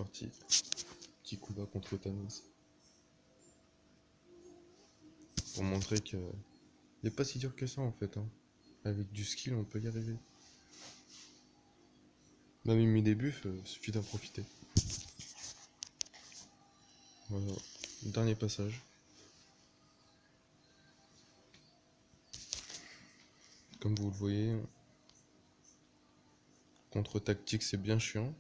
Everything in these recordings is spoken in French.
parti. Petit combat contre Thanos. Pour montrer que il n'est pas si dur que ça en fait. Hein. Avec du skill, on peut y arriver. Même mis des buffs, suffit d'en profiter. Voilà. Dernier passage. Comme vous le voyez, contre tactique c'est bien chiant.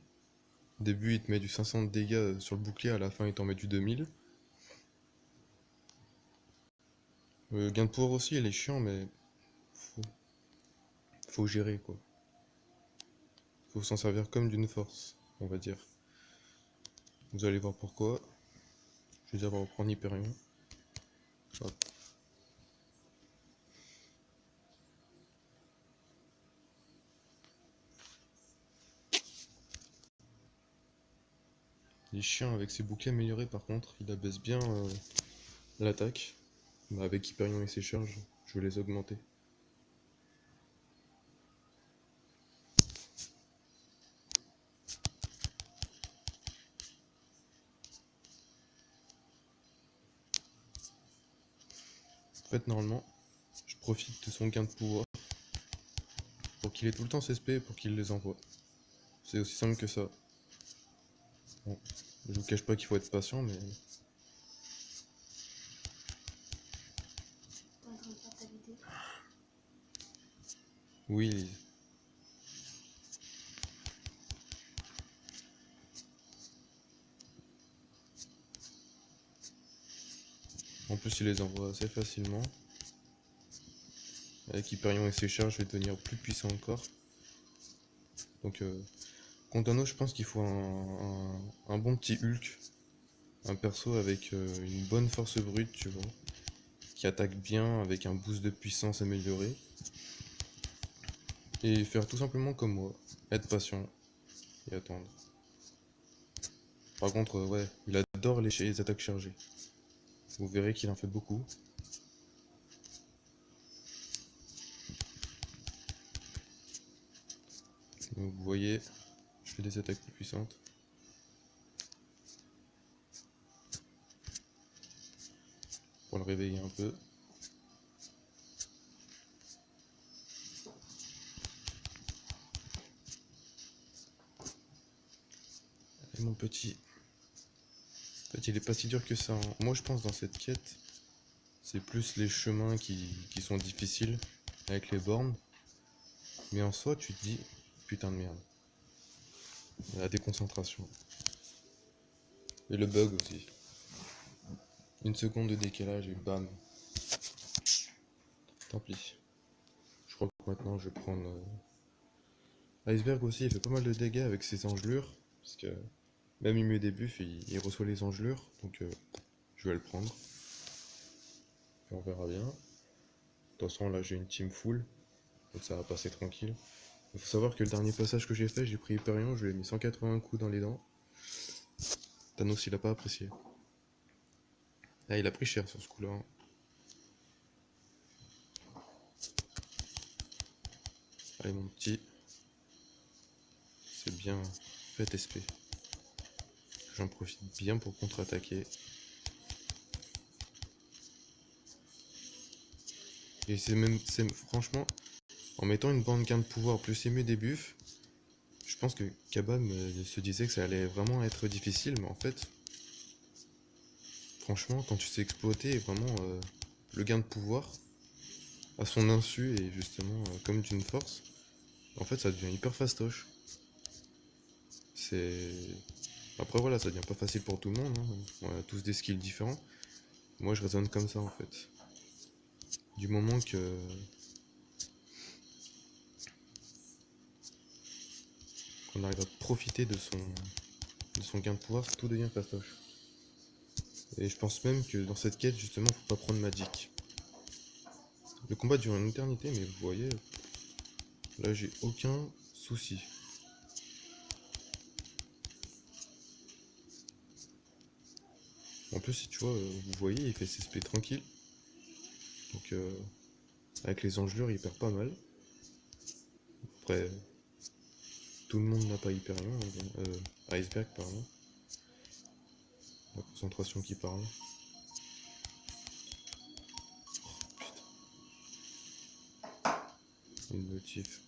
Au début il te met du 500 de dégâts sur le bouclier, à la fin il t'en met du 2000. Gain de pouvoir aussi il est chiant mais faut gérer quoi. Faut s'en servir comme d'une force, on va dire. Vous allez voir pourquoi. Je vais d'abord prendre Hyperion. Hop. Il est chiant avec ses boucliers améliorés par contre, il abaisse bien l'attaque. Bah, avec Hyperion et ses charges, je vais les augmenter. En fait normalement, je profite de son gain de pouvoir pour qu'il ait tout le temps ses SP et pour qu'il les envoie. C'est aussi simple que ça. Bon, je vous cache pas qu'il faut être patient mais... Oui. En plus il les envoie assez facilement. Avec Hyperion et ses charges, je vais devenir plus puissant encore. Donc contre Thanos, je pense qu'il faut un bon petit Hulk. Un perso avec une bonne force brute, tu vois. Qui attaque bien avec un boost de puissance amélioré. Et faire tout simplement comme moi. Être patient et attendre. Par contre, ouais, il adore les attaques chargées. Vous verrez qu'il en fait beaucoup. Donc, vous voyez, je fais des attaques plus puissantes. Pour le réveiller un peu. Et mon petit... En fait, il est pas si dur que ça. Hein. Moi, je pense dans cette quête, c'est plus les chemins qui sont difficiles avec les bornes. Mais en soi, tu te dis, putain de merde. La déconcentration. Et le bug aussi. Une seconde de décalage et bam. Tant pis. Je crois que maintenant je vais prendre... Iceberg aussi, il fait pas mal de dégâts avec ses engelures. Parce que même il met des buffs, il reçoit les engelures. Donc je vais le prendre. Et on verra bien. De toute façon là j'ai une team full. Donc ça va passer tranquille. Il faut savoir que le dernier passage que j'ai fait, j'ai pris Hyperion, je lui ai mis 180 coups dans les dents. Thanos il a pas apprécié. Ah, il a pris cher sur ce coup-là. Hein. Allez mon petit. C'est bien fait SP. J'en profite bien pour contre-attaquer. Et franchement, en mettant une bande gain de pouvoir plus ému des buffs, je pense que Kabam se disait que ça allait vraiment être difficile, mais en fait, franchement, quand tu sais exploiter vraiment le gain de pouvoir à son insu et justement comme d'une force, en fait ça devient hyper fastoche. C'est... Après voilà, ça devient pas facile pour tout le monde, hein. On a tous des skills différents. Moi je raisonne comme ça en fait. Du moment que... qu'on arrive à profiter de son gain de pouvoir, tout devient fastoche. Et je pense même que dans cette quête, justement, faut pas prendre Magic. Le combat dure une éternité, mais vous voyez, là j'ai aucun souci. En plus, si tu vois, vous voyez, il fait ses SP tranquille. Donc, avec les engelures, il perd pas mal. Après, tout le monde n'a pas Hyperion, Iceberg, pardon. La concentration qui parle. Une notif.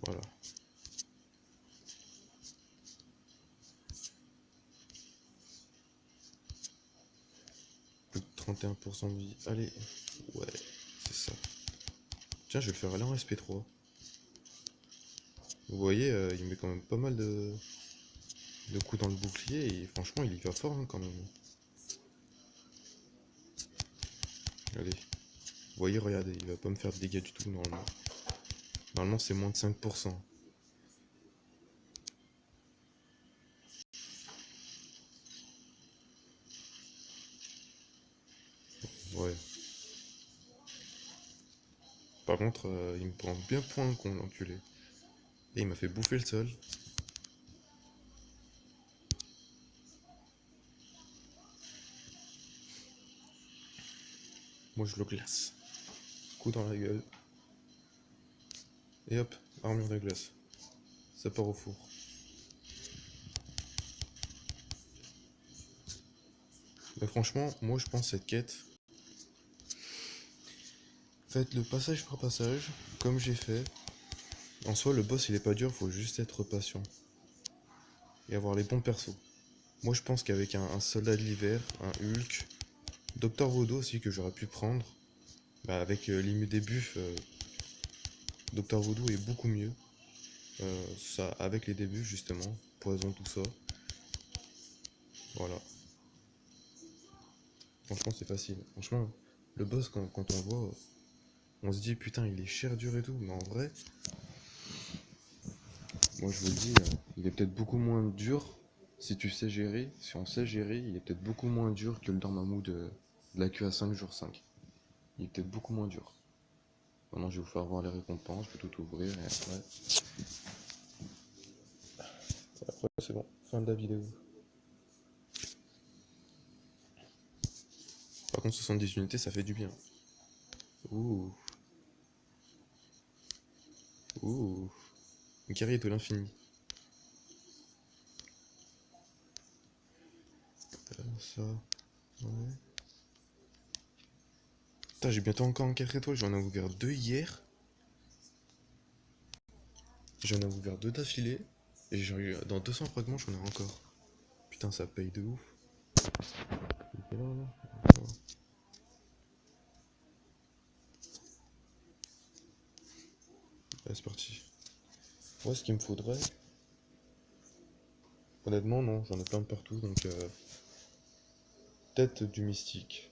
Voilà. Plus de 31% de vie. Allez. Ouais, c'est ça. Tiens, je vais le faire aller en SP3. Vous voyez, il met quand même pas mal de coups dans le bouclier et franchement, il y va fort hein, quand même. Allez. Vous voyez, regardez, il va pas me faire de dégâts du tout normalement. Normalement, c'est moins de 5%. Ouais. Par contre, il me prend bien pour un con, l'enculé. Et il m'a fait bouffer le sol. Moi, je le glace. Coup dans la gueule. Et hop, armure de glace. Ça part au four. Mais franchement, moi, je pense cette quête. Faites le passage par passage, comme j'ai fait. En soi, le boss, il est pas dur, faut juste être patient. Et avoir les bons persos. Moi, je pense qu'avec un soldat de l'hiver, un Hulk, Docteur Voodoo aussi que j'aurais pu prendre, bah avec des buffs, Docteur Voodoo est beaucoup mieux. Ça, avec les débuts justement, poison, tout ça. Voilà. Franchement, c'est facile. Franchement, le boss, quand on le voit, on se dit putain, il est cher dur et tout. Mais en vrai, moi je vous le dis, il est peut-être beaucoup moins dur si tu sais gérer. Si on sait gérer, il est peut-être beaucoup moins dur que le Dormammu de la QA5 jour 5. Il est peut-être beaucoup moins dur. Maintenant, je vais vous faire voir les récompenses, je vais tout ouvrir et après c'est bon, fin de la vidéo. Par contre, 70 unités, ça fait du bien. Ouh, ouh, guerrier de l'infini. Ça, ouais. Putain, j'ai bientôt encore un 4 étoiles, j'en ai ouvert 2 hier. J'en ai ouvert 2 d'affilée. Et j'ai eu dans 200 fragments, j'en ai encore. Putain, ça paye de ouf. Il est là, là. Allez, c'est parti. Moi, ce qu'il me faudrait. Honnêtement, non, j'en ai plein de partout, donc peut-être du mystique.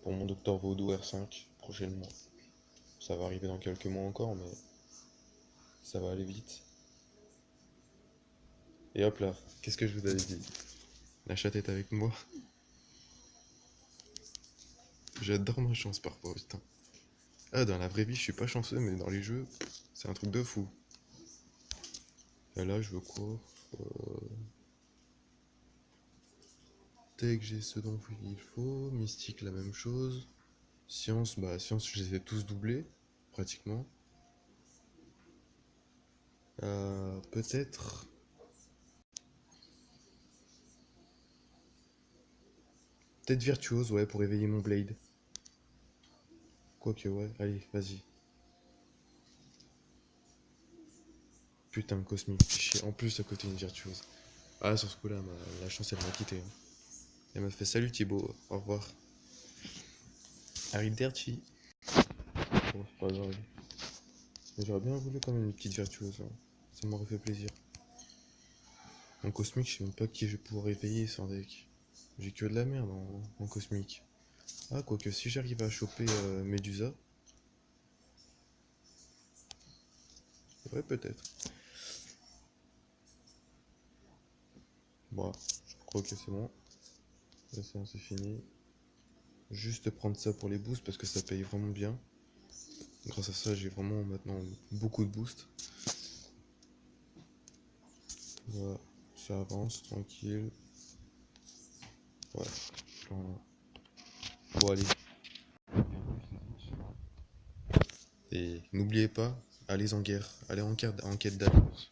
Pour mon Docteur Vaudou R5, prochainement. Ça va arriver dans quelques mois encore, mais ça va aller vite. Et hop là, qu'est-ce que je vous avais dit? La chatte est avec moi. J'adore ma chance parfois, putain. Ah, dans la vraie vie, je suis pas chanceux, mais dans les jeux, c'est un truc de fou. Et là, je veux quoi? Dès que j'ai ce dont il faut. Mystique, la même chose. Science, bah, science, je les ai tous doublés, pratiquement. Peut-être. Peut-être virtuose, ouais, pour éveiller mon blade. Quoique, ouais, allez, vas-y. Putain, cosmique, chier. En plus, à côté une virtuose. Ah, sur ce coup-là, la chance, elle m'a quitté, hein. Elle m'a fait salut Thibaut, au revoir. Arrivederci. Bon, c'est pas grave. Mais j'aurais bien voulu quand même une petite virtuose, hein. Ça m'aurait fait plaisir. En cosmique, je sais même pas qui je vais pouvoir éveiller sans deck. J'ai que de la merde en cosmique. Ah, quoique si j'arrive à choper Medusa. Ouais, peut-être. Bon, je crois que c'est bon. La séance est finie. Juste prendre ça pour les boosts parce que ça paye vraiment bien. Grâce à ça, j'ai vraiment maintenant beaucoup de boosts. Voilà, ça avance tranquille. Ouais, voilà. Bon, allez. Et n'oubliez pas, allez en guerre, allez en quête d'alliance.